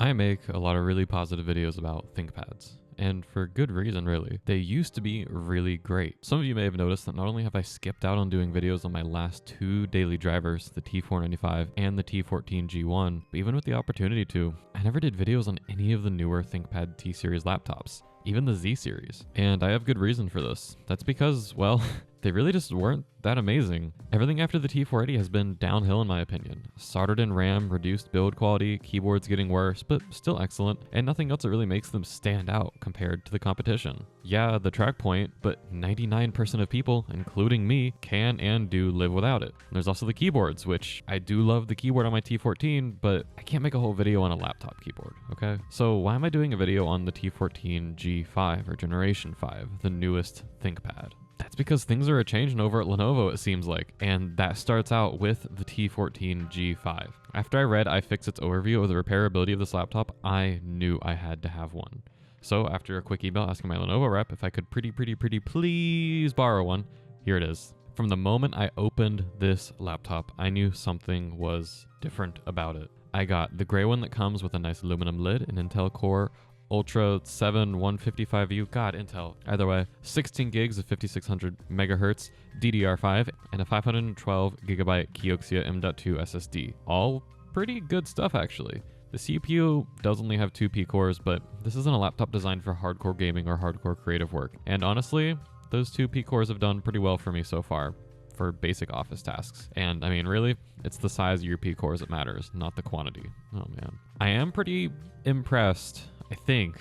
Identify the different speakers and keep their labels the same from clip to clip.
Speaker 1: I make a lot of really positive videos about Thinkpads, and for good reason really. They used to be really great. Some of you may have noticed that not only have I skipped out on doing videos on my last two daily drivers, the T495 and the T14 G1, but even with the opportunity to, I never did videos on any of the newer Thinkpad T-series laptops, even the Z-series. And I have good reason for this. That's because, well, they really just weren't that amazing. Everything after the T480 has been downhill in my opinion. Soldered in RAM, reduced build quality, keyboards getting worse, but still excellent, and nothing else that really makes them stand out compared to the competition. Yeah, the track point, but 99% of people, including me, can and do live without it. And there's also the keyboards, which I do love the keyboard on my T14, but I can't make a whole video on a laptop keyboard, okay? So why am I doing a video on the T14 G5 or Generation 5, the newest ThinkPad? That's because things are changing over at Lenovo, it seems like, and that starts out with the T14 G5. After I read iFixit's overview of the repairability of this laptop, I knew I had to have one. So after a quick email asking my Lenovo rep if I could pretty please borrow one, here it is. From the moment I opened this laptop, I knew something was different about it. I got the gray one that comes with a nice aluminum lid, an Intel Core Ultra 7 155U, God, Intel. Either way, 16 gigs of 5600 megahertz DDR5 and a 512 gigabyte Kioxia M.2 SSD. All pretty good stuff actually. The CPU does only have 2P cores, but this isn't a laptop designed for hardcore gaming or hardcore creative work. And honestly, those 2P cores have done pretty well for me so far for basic office tasks. And I mean, really, it's the size of your P cores that matters, not the quantity. Oh man. I am pretty impressed, I think,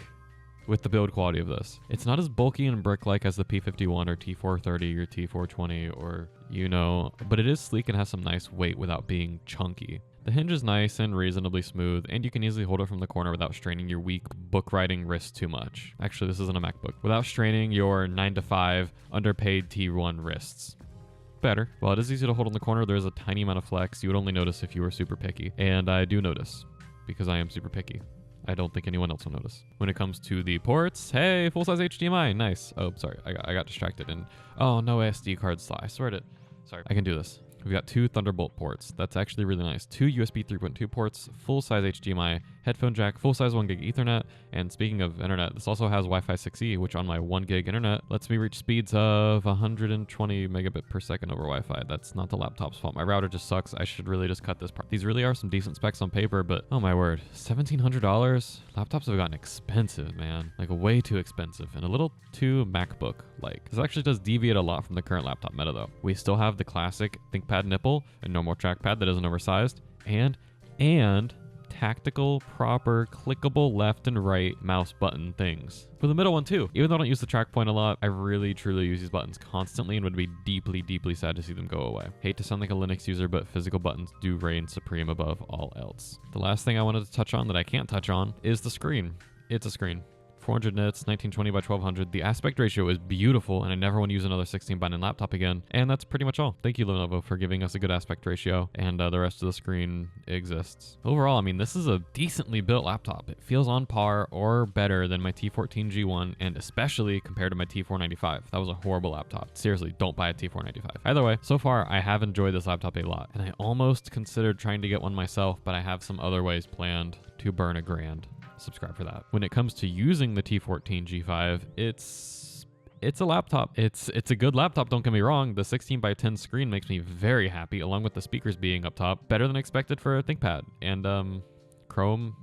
Speaker 1: with the build quality of this. It's not as bulky and brick-like as the P51 or T430 or T420 or, you know, but it is sleek and has some nice weight without being chunky. The hinge is nice and reasonably smooth, and you can easily hold it from the corner without straining your weak book-writing wrist too much. Actually, this isn't a MacBook. Without straining your 9-to-5 underpaid T1 wrists. Better. While it is easy to hold in the corner, there's a tiny amount of flex you would only notice if you were super picky. And I do notice, because I am super picky. I don't think anyone else will notice. When it comes to the ports, hey, full-size HDMI, nice. Oh, sorry, I got distracted and, oh, no SD card slot. I swear to, sorry, I can do this. We've got 2 Thunderbolt ports. That's actually really nice. 2 USB 3.2 ports, full-size HDMI, headphone jack, full-size 1 gig Ethernet, and speaking of internet, this also has Wi-Fi 6E, which on my 1 gig internet lets me reach speeds of 120 megabit per second over Wi-Fi. That's not the laptop's fault. My router just sucks. I should really just cut this part. These really are some decent specs on paper, but oh my word, $1,700? Laptops have gotten expensive, man. Like way too expensive and a little too MacBook-like. This actually does deviate a lot from the current laptop meta though. We still have the classic Thinkpad nipple, a normal trackpad that isn't oversized, and tactical, proper, clickable left and right mouse button things. For the middle one too. Even though I don't use the track point a lot, I really truly use these buttons constantly and would be deeply sad to see them go away. Hate to sound like a Linux user, but physical buttons do reign supreme above all else. The last thing I wanted to touch on that I can't touch on is the screen. It's a screen. 400 nits, 1920 by 1200. The aspect ratio is beautiful, and I never want to use another 16 by 9 laptop again. And that's pretty much all. Thank you, Lenovo, for giving us a good aspect ratio, and the rest of the screen exists. Overall, I mean, this is a decently built laptop. It feels on par or better than my T14 G1, and especially compared to my T495. That was a horrible laptop. Seriously, don't buy a T495. Either way, so far, I have enjoyed this laptop a lot, and I almost considered trying to get one myself, but I have some other ways planned to burn $1,000. Subscribe for that. When it comes to using the T14 G5, it's a laptop. It's a good laptop, don't get me wrong. The 16 by 10 screen makes me very happy, along with the speakers being up top. Better than expected for a ThinkPad. And Chrome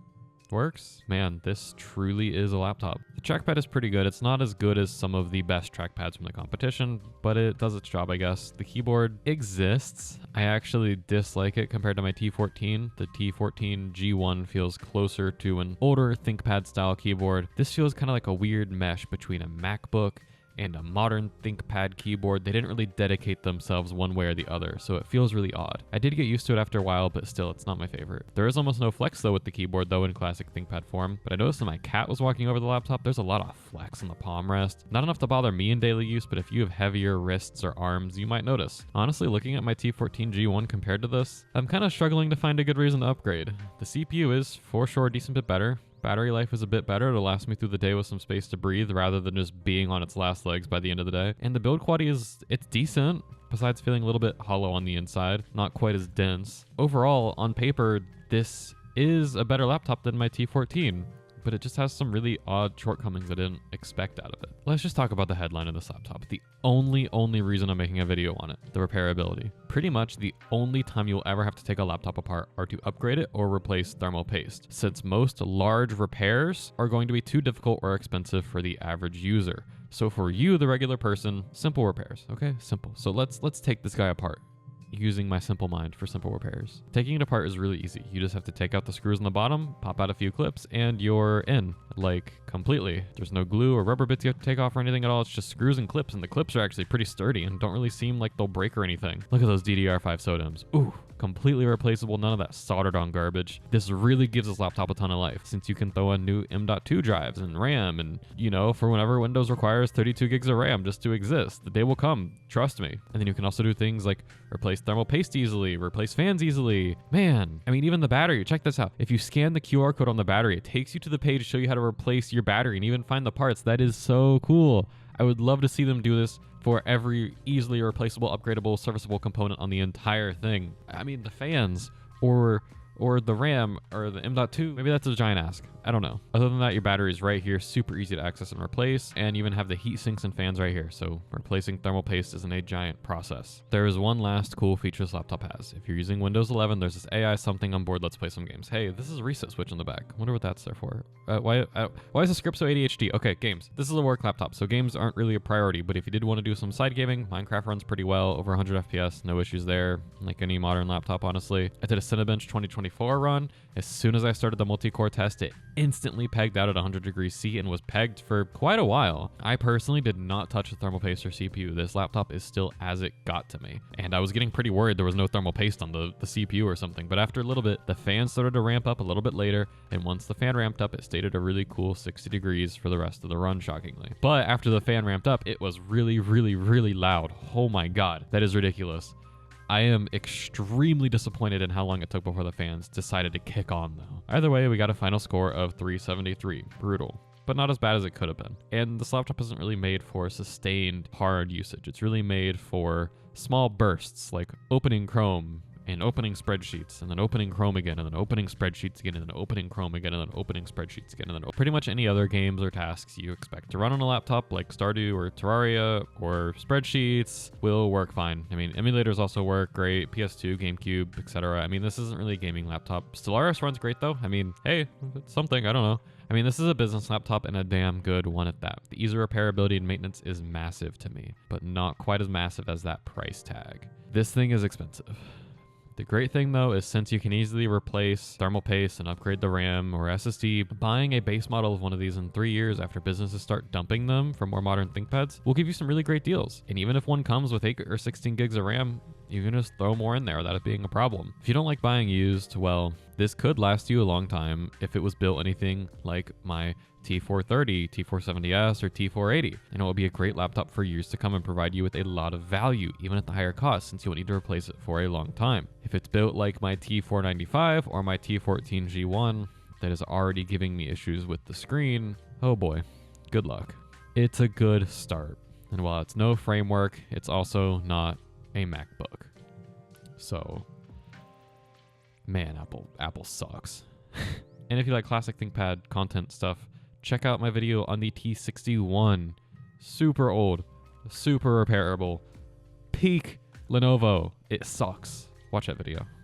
Speaker 1: works. Man, this truly is a laptop. The trackpad is pretty good. It's not as good as some of the best trackpads from the competition, but it does its job, I guess. The keyboard exists. I actually dislike it compared to my T14. The T14 G1 feels closer to an older ThinkPad style keyboard. This feels kind of like a weird mesh between a MacBook and a modern ThinkPad keyboard. They didn't really dedicate themselves one way or the other, so it feels really odd. I did get used to it after a while, but still, it's not my favorite. There is almost no flex though with the keyboard though in classic ThinkPad form, but I noticed when my cat was walking over the laptop, there's a lot of flex on the palm rest. Not enough to bother me in daily use, but if you have heavier wrists or arms, you might notice. Honestly, looking at my T14 G1 compared to this, I'm kind of struggling to find a good reason to upgrade. The CPU is for sure a decent bit better. Battery life is a bit better. It'll last me through the day with some space to breathe rather than just being on its last legs by the end of the day. And the build quality it's decent, besides feeling a little bit hollow on the inside, not quite as dense. Overall, on paper, this is a better laptop than my T14, but it just has some really odd shortcomings I didn't expect out of it. Let's just talk about the headline of this laptop. The only reason I'm making a video on it, the repairability. Pretty much the only time you'll ever have to take a laptop apart are to upgrade it or replace thermal paste, since most large repairs are going to be too difficult or expensive for the average user. So for you, the regular person, simple repairs, okay? Simple. So let's take this guy apart, using my simple mind for simple repairs. Taking it apart is really easy. You just have to take out the screws on the bottom, pop out a few clips, and you're in, like, completely. There's no glue or rubber bits you have to take off or anything at all. It's just screws and clips, and the clips are actually pretty sturdy and don't really seem like they'll break or anything. Look at those DDR5 SODIMMs. Ooh, completely replaceable, none of that soldered on garbage. This really gives this laptop a ton of life, since you can throw in new M.2 drives and RAM, and, you know, for whenever Windows requires 32 gigs of RAM just to exist. The day will come, trust me. And then you can also do things like replace thermal paste easily, replace fans easily. Man, I mean, even the battery, check this out. If you scan the QR code on the battery, it takes you to the page to show you how to replace your battery and even find the parts. That is so cool. I would love to see them do this for every easily replaceable, upgradable, serviceable component on the entire thing. I mean, the fans or the RAM or the M.2, maybe that's a giant ask. I don't know. Other than that, your battery is right here, super easy to access and replace, and you even have the heat sinks and fans right here, so replacing thermal paste isn't a giant process. There is one last cool feature this laptop has. If you're using Windows 11, there's this AI something on board, let's play some games. Hey, this is a reset switch in the back. Wonder what that's there for. Why is the script so ADHD? Okay, games. This is a work laptop, so games aren't really a priority, but if you did want to do some side gaming, Minecraft runs pretty well, over 100 FPS, no issues there, like any modern laptop, honestly. I did a Cinebench 2024 run. As soon as I started the multi-core test, it instantly pegged out at 100 degrees C and was pegged for quite a while. I personally did not touch the thermal paste or CPU. This laptop is still as it got to me. And I was getting pretty worried there was no thermal paste on the CPU or something. But after a little bit, the fan started to ramp up a little bit later. And once the fan ramped up, it stayed at a really cool 60 degrees for the rest of the run, shockingly. But after the fan ramped up, it was really loud. Oh my God, that is ridiculous. I am extremely disappointed in how long it took before the fans decided to kick on, though. Either way, we got a final score of 373. Brutal, but not as bad as it could have been. And this laptop isn't really made for sustained hard usage. It's really made for small bursts, like opening Chrome and opening spreadsheets, and then opening Chrome again, and then opening spreadsheets again, and then opening Chrome again, and then opening spreadsheets again, and then pretty much any other games or tasks you expect to run on a laptop like Stardew or Terraria or spreadsheets will work fine. I mean, emulators also work great, PS2, GameCube, etc. I mean, this isn't really a gaming laptop. Stellaris runs great though. I mean, hey, it's something, I don't know. I mean, this is a business laptop and a damn good one at that. The ease of repairability and maintenance is massive to me, but not quite as massive as that price tag. This thing is expensive. The great thing though is since you can easily replace thermal paste and upgrade the RAM or SSD, buying a base model of one of these in 3 years after businesses start dumping them for more modern ThinkPads will give you some really great deals. And even if one comes with 8 or 16 gigs of RAM, you can just throw more in there without it being a problem. If you don't like buying used, well, this could last you a long time if it was built anything like my T430, T470S, or T480. And it will be a great laptop for years to come and provide you with a lot of value, even at the higher cost, since you won't need to replace it for a long time. If it's built like my T495 or my T14 G1 that is already giving me issues with the screen, oh boy, good luck. It's a good start. And while it's no framework, it's also not a MacBook. So, man, Apple sucks. And if you like classic ThinkPad content stuff, check out my video on the T61. Super old, super repairable, peak Lenovo. It sucks. Watch that video.